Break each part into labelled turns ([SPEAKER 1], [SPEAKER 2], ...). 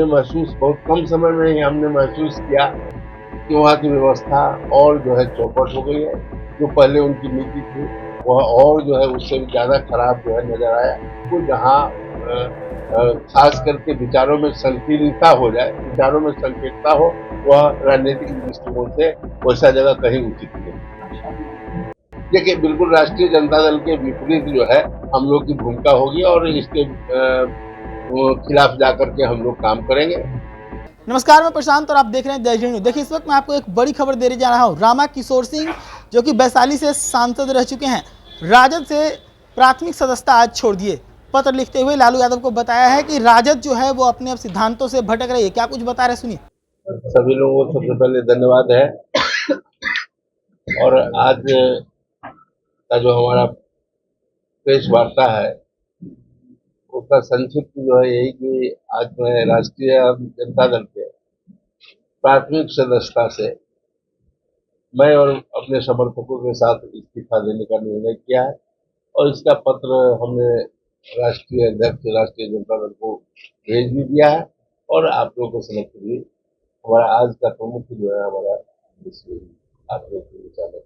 [SPEAKER 1] हमने महसूस बहुत कम समय में ही हमने महसूस किया कि वहाँ की व्यवस्था और जो है चौपट हो गई है। जो पहले उनकी नीति थी वह और जो है उससे भी ज़्यादा खराब जो है नज़र आया। तो जहाँ ख़ास करके विचारों में संकीर्णता हो जाए, विचारों में संकीर्णता हो, वह राजनीतिक दृष्टिकोण से वैसा जगह कहीं उचित नहीं। देखिए, बिल्कुल राष्ट्रीय जनता दल के विपरीत जो है हम लोग की भूमिका होगी और इसके खिलाफ जाकर के हम लोग काम करेंगे।
[SPEAKER 2] नमस्कार, मैं प्रशांत और आप देख रहे हैं देश न्यूज। देखिए, इस वक्त मैं आपको एक बड़ी खबर देने जा रहा हूं। रामा किशोर सिंह जो कि वैशाली से सांसद रह चुके हैं, राजद से प्राथमिक सदस्यता आज छोड़ दिए। पत्र लिखते हुए लालू यादव को बताया है कि राजद जो है वो अपने सिद्धांतों से भटक रही है। क्या कुछ बता रहे, सुनिए।
[SPEAKER 1] सभी लोगों को सबसे पहले धन्यवाद है। और आज का जो हमारा प्रेस वार्ता है उसका संक्षिप्त जो है यही कि आज मैं राष्ट्रीय जनता दल के प्राथमिक सदस्यता से मैं और अपने समर्थकों के साथ इस्तीफा देने का निर्णय किया है और इसका पत्र हमने राष्ट्रीय अध्यक्ष राष्ट्रीय जनता दल को भेज भी दिया है और आप लोगों के समक्ष भी हमारा आज का प्रमुख जो है हमारा आप लोग के विचार है।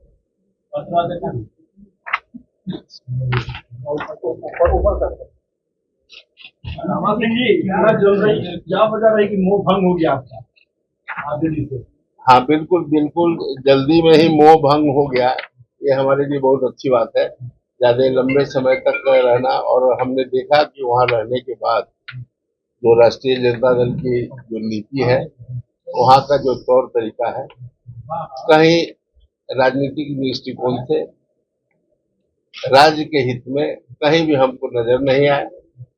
[SPEAKER 3] क्या वजह रही कि मोह भंग हो गया आपका आदमी से?
[SPEAKER 1] हाँ, बिल्कुल बिल्कुल, जल्दी में ही मोह भंग हो गया। ये हमारे लिए बहुत अच्छी बात है। ज्यादा लंबे समय तक रहना और हमने देखा कि वहाँ रहने के बाद जो राष्ट्रीय जनता दल की जो नीति है, वहाँ का जो तौर तरीका है, कहीं राजनीतिक दृष्टिकोण से राज्य के हित में कहीं भी हमको नजर नहीं आया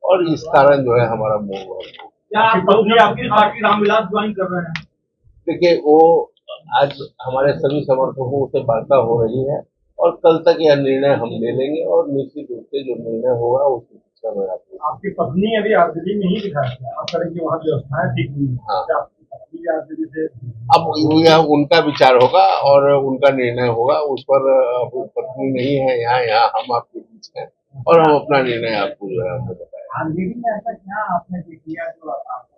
[SPEAKER 1] और इस कारण जो है हमारा मोह भंग हो।
[SPEAKER 3] क्या आपकी पार्टी रामविलास ज्वाइन कर रहे हैं?
[SPEAKER 1] देखिए, वो आज हमारे सभी समर्थकों से वार्ता हो रही है और कल तक यह निर्णय हम ले लेंगे और निश्चित रूप से जो निर्णय होगा उसकी शिक्षा में
[SPEAKER 3] आपकी पत्नी अभी आरजेडी में ही दिखा है, आप करेंगे वहाँ व्यवस्थाएं ठीक नहीं है।
[SPEAKER 1] हाँ,
[SPEAKER 3] आपकी पत्नी आरजेडी से
[SPEAKER 1] अब यह उनका विचार होगा और उनका निर्णय होगा उस पर। अब पत्नी नहीं है यहाँ हम आपके बीच हैं और हम अपना निर्णय आपको जो है हमने बताया।
[SPEAKER 3] आरजेडी में ऐसा क्या आपने किया जो आपको?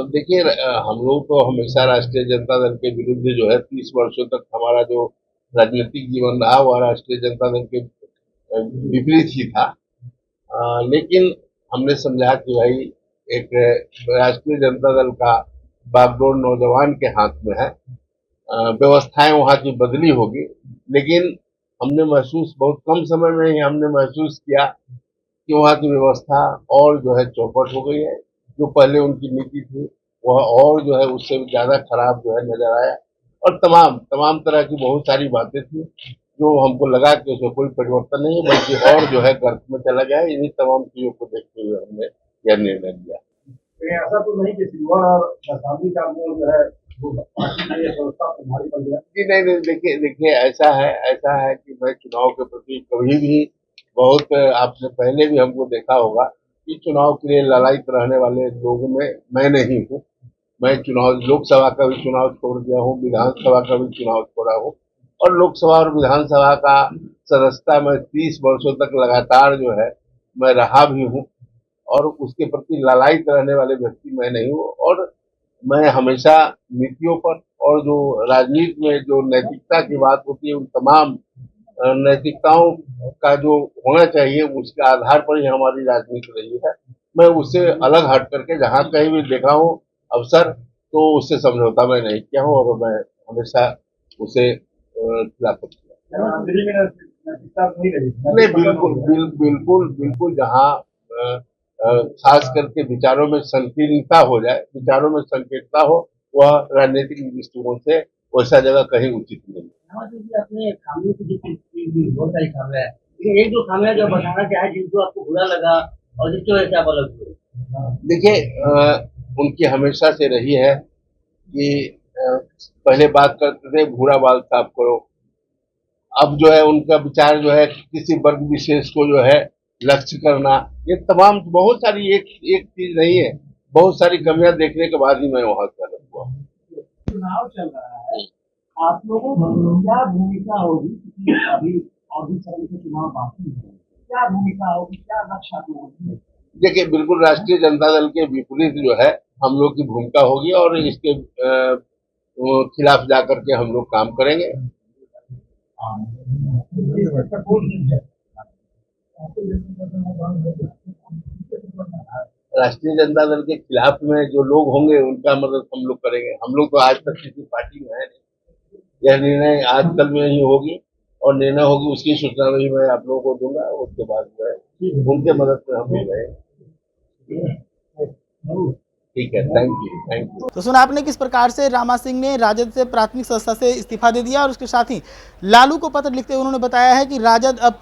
[SPEAKER 1] देखिए, हम लोग तो हमेशा राष्ट्रीय जनता दल के विरुद्ध जो है 30 वर्षों तक हमारा जो राजनीतिक जीवन रहा वह राष्ट्रीय जनता दल के विपरीत ही था। लेकिन हमने समझा कि भाई एक राष्ट्रीय जनता दल का बागडोर नौजवान के हाथ में है। व्यवस्थाएं वहाँ की बदली होगी, लेकिन हमने महसूस बहुत कम समय में ही हमने महसूस किया कि वहाँ की व्यवस्था और जो है चौपट हो गई है। जो पहले उनकी नीति थी वह और जो है उससे ज्यादा खराब जो है नजर आया और तमाम तमाम तरह की बहुत सारी बातें थी जो हमको लगा कि उसमें कोई परिवर्तन नहीं है बल्कि और जो है गर्त में चला गया। इन्हीं तमाम चीजों को देखते हुए हमने यह निर्णय लिया।
[SPEAKER 3] ऐसा तो नहीं कि सिल्वर और वैशाली का जो है
[SPEAKER 1] जी नहीं नहीं, देखिए देखिए, ऐसा है कि मैं चुनाव के प्रति कभी भी बहुत, आपने पहले भी हमको देखा होगा कि चुनाव के लिए ललायित रहने वाले लोगों में मैं नहीं हूँ। मैं चुनाव लोकसभा का भी चुनाव छोड़ दिया हूँ, विधानसभा का भी चुनाव छोड़ा हूँ और लोकसभा और विधानसभा का सदस्यता में 30 वर्षों तक लगातार जो है मैं रहा भी हूँ और उसके प्रति ललायित रहने वाले व्यक्ति मैं नहीं हूँ। और मैं हमेशा नीतियों पर और जो राजनीति में जो नैतिकता की बात होती है उन तमाम नैतिकताओं का जो होना चाहिए उसके आधार पर ही हमारी राजनीति रही है। मैं उससे अलग हट करके जहाँ कहीं भी देखा हूँ अवसर तो उससे समझौता मैं नहीं किया हूँ और मैं हमेशा उसे खिलाफत किया। नहीं, बिल्कुल बिल्कुल जहाँ खास करके विचारों में संकीर्णता हो जाए, विचारों में संकीर्णता हो, वह राजनीतिक दृष्टिकोण से वैसा जगह कहीं उचित नहीं।
[SPEAKER 4] अपने खामियों की बहुत सारी खामियां है, लेकिन एक दो खामियां जो बताना चाहे जिनको आपको बुरा लगा और जिसकी वजह से आप अलग हुए।
[SPEAKER 1] देखिए, उनकी हमेशा से रही है कि पहले बात करते थे भूरा बाल साफ करो। अब जो है उनका विचार जो है किसी वर्ग विशेष को जो है लक्ष्य करना, ये तमाम बहुत सारी एक एक चीज नहीं है, बहुत सारी कमियां देखने के बाद ही मैं वहां से अलग हुआ।
[SPEAKER 3] चुनाव चल रहा है, आप लोगों की क्या भूमिका होगी? अभी और भी तरह के चुनाव बाकी है, क्या भूमिका होगी, क्या लक्ष्य आप लोगों की?
[SPEAKER 1] देखिए बिल्कुल राष्ट्रीय जनता दल के विपरीत जो है हम लोग की भूमिका होगी और इसके खिलाफ जाकर के हम लोग काम करेंगे। राष्ट्रीय जनता दल के खिलाफ में जो लोग होंगे उनका मदद हम लोग करेंगे। हम लोग तो आज तक किसी पार्टी में है नहीं। यह निर्णय आज कल में ही होगी और निर्णय होगी उसकी सूचना भी मैं आप लोगों को दूंगा। उसके बाद जो है उनके मदद से हम लोग रहेंगे। ठीक है, थैंक यू।
[SPEAKER 2] तो सुना आपने किस प्रकार से रामा सिंह ने राजद से प्राथमिक सदस्य से इस्तीफा दे दिया और उसके साथ ही लालू को पत्र लिखते हुए उन्होंने बताया है कि राजद अब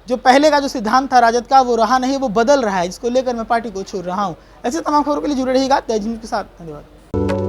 [SPEAKER 2] जो पहले का जो सिद्धांत था राजद का वो रहा नहीं, वो बदल रहा है, जिसको लेकर मैं पार्टी को छोड़ रहा हूं। ऐसे तमाम खबरों के लिए जुड़े रहिएगा तेज न्यूज़ के साथ। धन्यवाद।